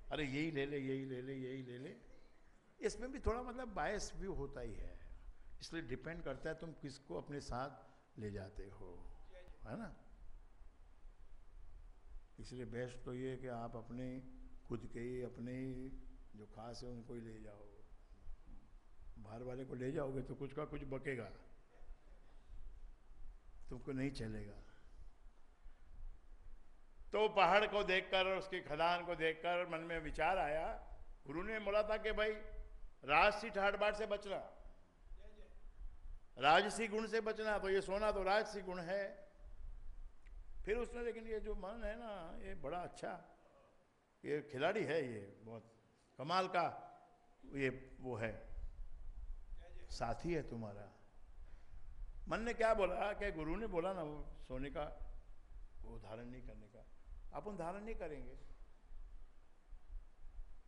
अरे यही ले ले, यही ले ले, यही ले ले। इसमें भी थोड़ा मतलब बायस भी होता ही है, इसलिए डिपेंड करता है तुम किसको अपने साथ ले जाते हो, है ना। इसलिए बेस्ट तो ये है कि आप अपने खुद के ही, अपने ही जो खास है उनको ही ले जाओ। बाहर वाले को ले जाओगे तो कुछ का कुछ बकेगा, तुमको नहीं चलेगा। तो पहाड़ को देखकर, उसकी खदान को देखकर मन में विचार आया। गुरु ने बोला था कि भाई राजसी ठाट बाट से बचना, राजसी गुण से बचना, तो ये सोना तो राजसी गुण है। फिर उसने, लेकिन ये जो मन है ना, ये बड़ा अच्छा, ये खिलाड़ी है, ये बहुत कमाल का, ये वो है, साथी है तुम्हारा। मन ने क्या बोला कि गुरु ने बोला ना वो सोने का वो धारण नहीं करने का, अपन धारण नहीं करेंगे,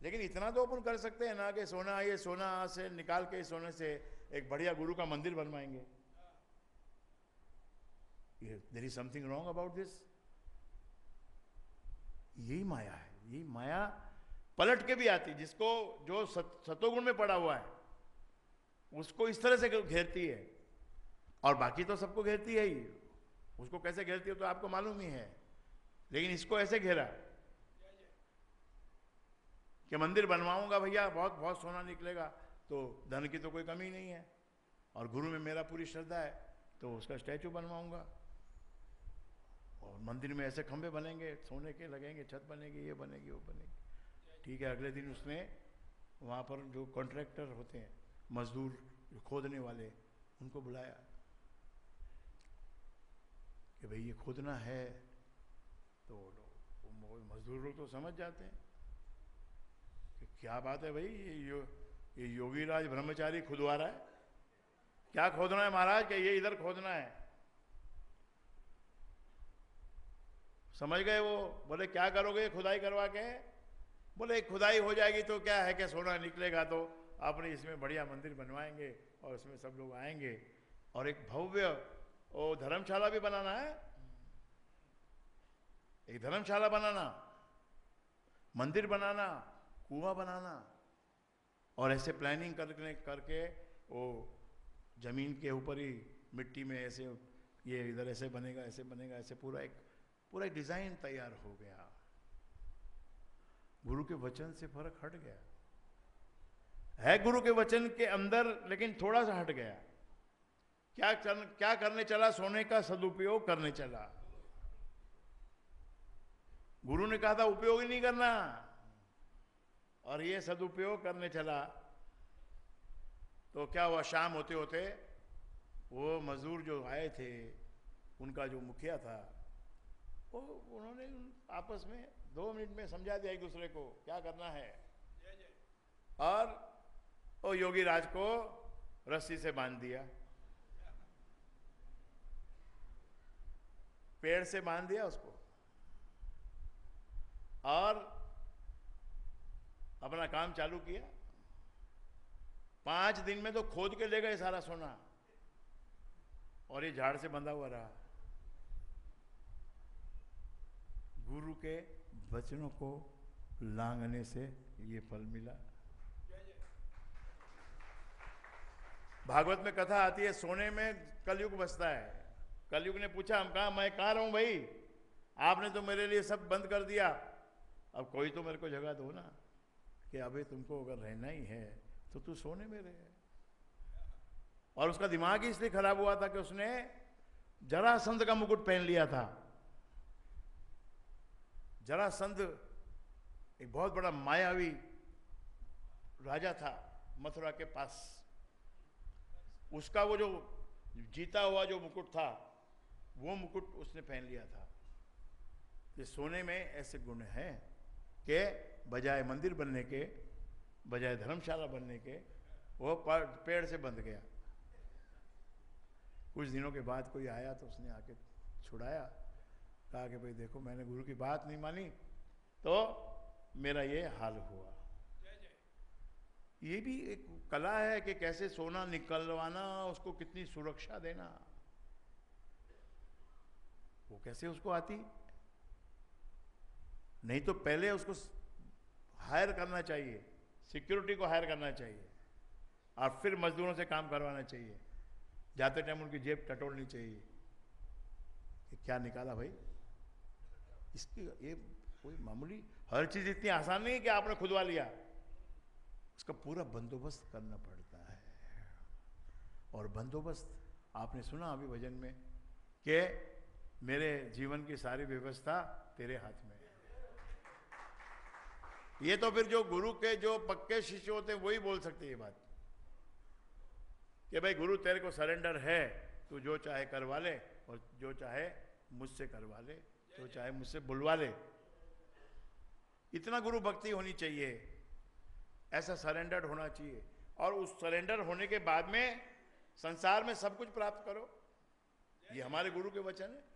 लेकिन इतना तो अपन कर सकते हैं ना कि सोना, ये सोना से निकाल के सोने से एक बढ़िया गुरु का मंदिर बनवाएंगे। There is something wrong about this. यही माया है, यही माया पलट के भी आती, जिसको जो सतोगुण में पड़ा हुआ है उसको इस तरह से घेरती है, और बाकी तो सबको घेरती है ही। उसको कैसे घेरती है तो आपको मालूम ही है, लेकिन इसको ऐसे घेरा कि मंदिर बनवाऊंगा भैया, बहुत बहुत सोना निकलेगा, तो धन की तो कोई कमी नहीं है, और गुरु में मेरा पूरी श्रद्धा है, तो उसका स्टैचू बनवाऊंगा, और मंदिर में ऐसे खंभे बनेंगे, सोने के लगेंगे, छत बनेगी, ये बनेगी, वो बनेगी। ठीक है, अगले दिन उसने वहाँ पर जो कॉन्ट्रैक्टर होते हैं, मजदूर जो खोदने वाले, उनको बुलाया कि भाई ये खोदना है, तो मजदूर लोग तो समझ जाते हैं कि क्या बात है भाई, ये योगीराज ब्रह्मचारी खुदवा रहा है, क्या खोदना है महाराज, कि ये इधर खोदना है। समझ गए वो, बोले क्या करोगे खुदाई करवा के? बोले खुदाई हो जाएगी तो क्या है कि सोना निकलेगा, तो आपने इसमें बढ़िया मंदिर बनवाएंगे और उसमें सब लोग आएंगे, और एक भव्य वो धर्मशाला भी बनाना है, एक धर्मशाला बनाना, मंदिर बनाना, कुआं बनाना, और ऐसे प्लानिंग करके वो जमीन के ऊपर ही मिट्टी में ऐसे, ये इधर ऐसे बनेगा, ऐसे बनेगा, ऐसे पूरा एक डिजाइन तैयार हो गया। गुरु के वचन से फर्क हट गया है, गुरु के वचन के अंदर, लेकिन थोड़ा सा हट गया। क्या करने चला? सोने का सदुपयोग करने चला। गुरु ने कहा था उपयोग ही नहीं करना, और ये सदुपयोग करने चला। तो क्या हुआ, शाम होते होते वो मजदूर जो आए थे, उनका जो मुखिया था, वो उन्होंने आपस में 2 मिनट में समझा दिया एक दूसरे को क्या करना है, और वो योगी राज को रस्सी से बांध दिया, पेड़ से बांध दिया उसको, और अपना काम चालू किया। 5 दिन में तो खोद के ले गए सारा सोना, और ये झाड़ से बंधा हुआ रहा। गुरु के वचनों को लांघने से ये फल मिला। भागवत में कथा आती है, सोने में कलयुग बसता है। कलयुग ने पूछा, हम कहा, मैं कहाँ रहूं भाई, आपने तो मेरे लिए सब बंद कर दिया, अब कोई तो मेरे को जगह दो ना, कि अबे तुमको अगर रहना ही है तो तू सोने में रहे। और उसका दिमाग ही इसलिए खराब हुआ था कि उसने जरासंध का मुकुट पहन लिया था। जरासंध एक बहुत बड़ा मायावी राजा था मथुरा के पास, उसका वो जो जीता हुआ जो मुकुट था, वो मुकुट उसने पहन लिया था। कि सोने में ऐसे गुण हैं कि बजाय मंदिर बनने के, बजाय धर्मशाला बनने के, वो पेड़ से बंध गया। कुछ दिनों के बाद कोई आया तो उसने आके छुड़ाया, कहा कि भाई देखो, मैंने गुरु की बात नहीं मानी तो मेरा ये हाल हुआ। ये भी एक कला है कि कैसे सोना निकलवाना, उसको कितनी सुरक्षा देना, वो कैसे उसको आती। नहीं तो पहले उसको हायर करना चाहिए, सिक्योरिटी को हायर करना चाहिए और फिर मजदूरों से काम करवाना चाहिए। जाते टाइम उनकी जेब टटोलनी चाहिए कि क्या निकाला भाई, इसकी ये कोई मामूली, हर चीज इतनी आसान नहीं है कि आपने खुदवा लिया, उसका पूरा बंदोबस्त करना पड़ता है। और बंदोबस्त आपने सुना अभी भजन में कि मेरे जीवन की सारी व्यवस्था तेरे हाथ में है। ये तो फिर जो गुरु के जो पक्के शिष्य होते हैं वही बोल सकते हैं ये बात कि भाई गुरु तेरे को सरेंडर है, तू जो चाहे करवा ले और जो चाहे मुझसे करवा ले, जो चाहे मुझसे बुलवा ले। इतना गुरु भक्ति होनी चाहिए, ऐसा सरेंडर होना चाहिए। और उस सरेंडर होने के बाद में संसार में सब कुछ प्राप्त करो, ये हमारे गुरु के वचन है।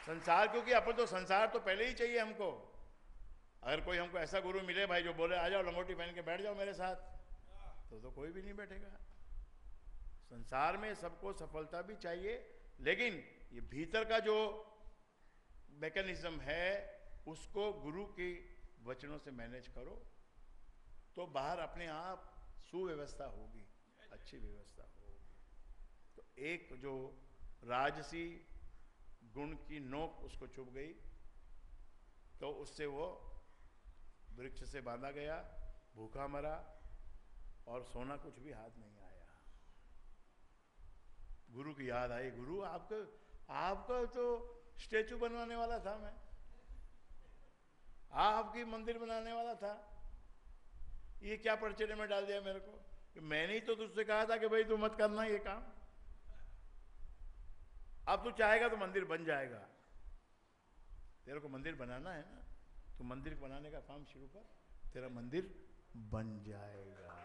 संसार, क्योंकि अपन तो संसार तो पहले ही चाहिए हमको। अगर कोई हमको ऐसा गुरु मिले भाई जो बोले आ जाओ लंगोटी पहन के बैठ जाओ मेरे साथ, तो कोई भी नहीं बैठेगा। संसार में सबको सफलता भी चाहिए, लेकिन ये भीतर का जो मैकेनिज्म है उसको गुरु के वचनों से मैनेज करो, तो बाहर अपने आप सुव्यवस्था होगी, अच्छी व्यवस्था होगी। तो एक जो राजसी गुण की नोक उसको चुभ गई, तो उससे वो वृक्ष से बांधा गया, भूखा मरा और सोना कुछ भी हाथ नहीं आया। गुरु की याद आई, गुरु आपका तो स्टेचू बनवाने वाला था मैं, आपकी मंदिर बनाने वाला था, ये क्या परचेरे में डाल दिया मेरे को कि मैंने ही तो तुझसे कहा था कि भाई तू मत करना ये काम। अब तू चाहेगा तो मंदिर बन जाएगा, तेरे को मंदिर बनाना है ना, तो मंदिर बनाने का काम शुरू कर, तेरा मंदिर बन जाएगा।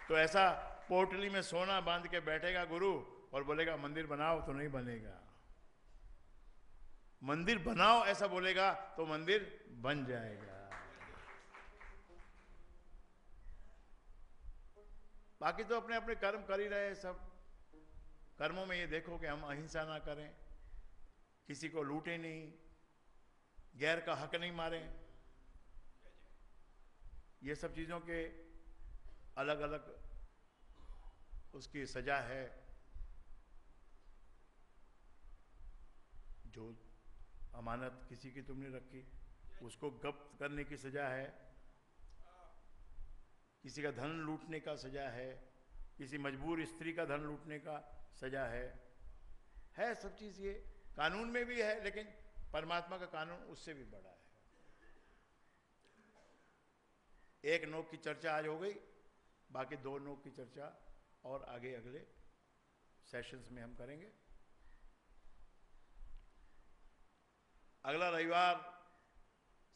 तो ऐसा पोटली में सोना बांध के बैठेगा गुरु और बोलेगा मंदिर बनाओ, तो नहीं बनेगा। मंदिर बनाओ ऐसा बोलेगा तो मंदिर बन जाएगा। बाकी तो अपने अपने कर्म कर ही रहे हैं सब। कर्मों में ये देखो कि हम अहिंसा ना करें, किसी को लूटे नहीं, गैर का हक नहीं मारें, ये सब चीजों के अलग अलग उसकी सजा है। जो अमानत किसी की तुमने रखी उसको जब्त करने की सजा है, किसी का धन लूटने का सजा है, किसी मजबूर स्त्री का धन लूटने का सजा है सब चीज ये कानून में भी है, लेकिन परमात्मा का कानून उससे भी बड़ा है। एक नोक की चर्चा आज हो गई, बाकी दो नोक की चर्चा और आगे अगले सेशंस में हम करेंगे। अगला रविवार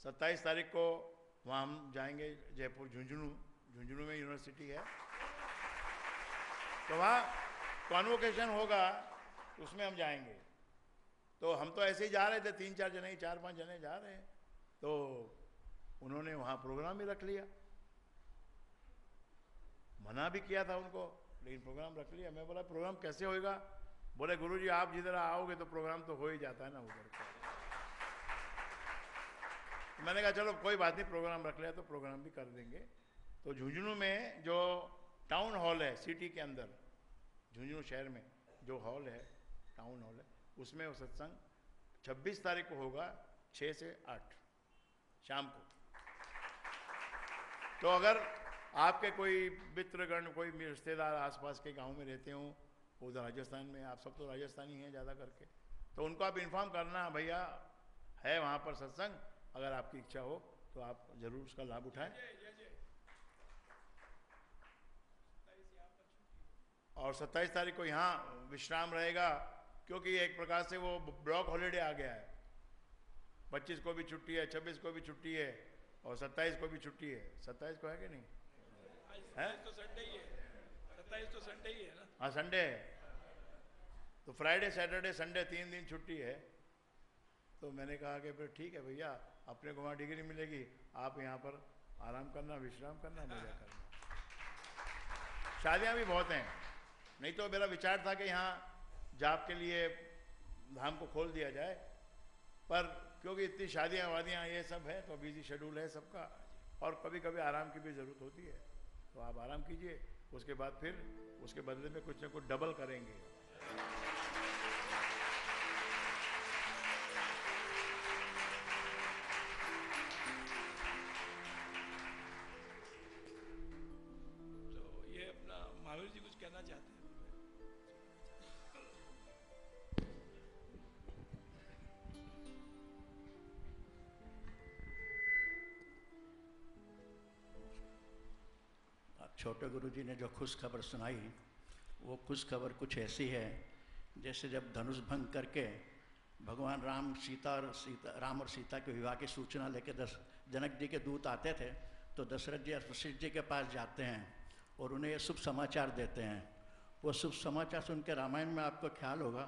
27 तारीख को वहाँ हम जाएंगे जयपुर, झुंझुनू में यूनिवर्सिटी है, तो वहाँ कॉन्वोकेशन होगा, उसमें हम जाएंगे। तो हम तो ऐसे ही जा रहे थे, 3-4 जने, 4-5 जने जा रहे हैं, तो उन्होंने वहाँ प्रोग्राम भी रख लिया। मना भी किया था उनको, लेकिन प्रोग्राम रख लिया। मैं बोला प्रोग्राम कैसे होएगा? बोले गुरुजी आप जिधर आओगे तो प्रोग्राम तो हो ही जाता है ना उधर का। मैंने कहा चलो कोई बात नहीं, प्रोग्राम रख लिया तो प्रोग्राम भी कर देंगे। तो झुंझुनू में जो टाउन हॉल है सिटी के अंदर, झुंझुनू शहर में जो हॉल है, टाउन हॉल है, उसमें वो सत्संग 26 तारीख को होगा 6 से 8 शाम को। तो अगर आपके कोई मित्रगण, कोई रिश्तेदार आसपास के गांव में रहते हो, उधर राजस्थान में, आप सब तो राजस्थानी हैं ज़्यादा करके, तो उनको आप इन्फॉर्म करना भैया है वहाँ पर सत्संग, अगर आपकी इच्छा हो तो आप जरूर उसका लाभ उठाएं। और 27 तारीख को यहाँ विश्राम रहेगा, क्योंकि एक प्रकार से वो ब्लॉक हॉलीडे आ गया है। 25 को भी छुट्टी है, 26 को भी छुट्टी है और 27 को भी छुट्टी है। 27 को है कि नहीं है? तो संडे ही है, 27 तो संडे ही है ना। हाँ संडे है, तो फ्राइडे सैटरडे संडे 3 दिन छुट्टी है। तो मैंने कहा कि फिर ठीक है भैया, अपने को वहाँ डिग्री मिलेगी, आप यहाँ पर आराम करना, विश्राम करना, मजा करना। शादियाँ भी बहुत हैं, नहीं तो मेरा विचार था कि यहाँ जाप के लिए धाम को खोल दिया जाए, पर क्योंकि इतनी शादियाँ वादियाँ ये सब है तो बिजी शेड्यूल है सबका, और कभी कभी आराम की भी ज़रूरत होती है, तो आप आराम कीजिए, उसके बाद फिर उसके बदले में कुछ ना कुछ डबल करेंगे। तो ये अपना महावीर जी कुछ कहना चाहते हैं? छोटे गुरुजी ने जो खुश खबर सुनाई, वो खुश खबर कुछ ऐसी है जैसे जब धनुष भंग करके भगवान राम राम और सीता के विवाह की सूचना लेके जनक जी के दूत आते थे, तो दशरथ जी वशिष्ठ जी के पास जाते हैं और उन्हें ये शुभ समाचार देते हैं। वो शुभ समाचार सुन के रामायण में आपको ख्याल होगा,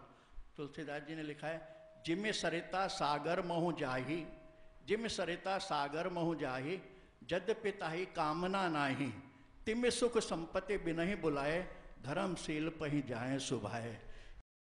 तुलसीदास जी ने लिखा है, जिम सरिता सागर महु जाही, जिम सरिता सागर महु जाही, जद पिताही कामना नाही, तिम सुख संपत्ति बिनहि बुलाए, धर्मशील पही जाए सुभाए।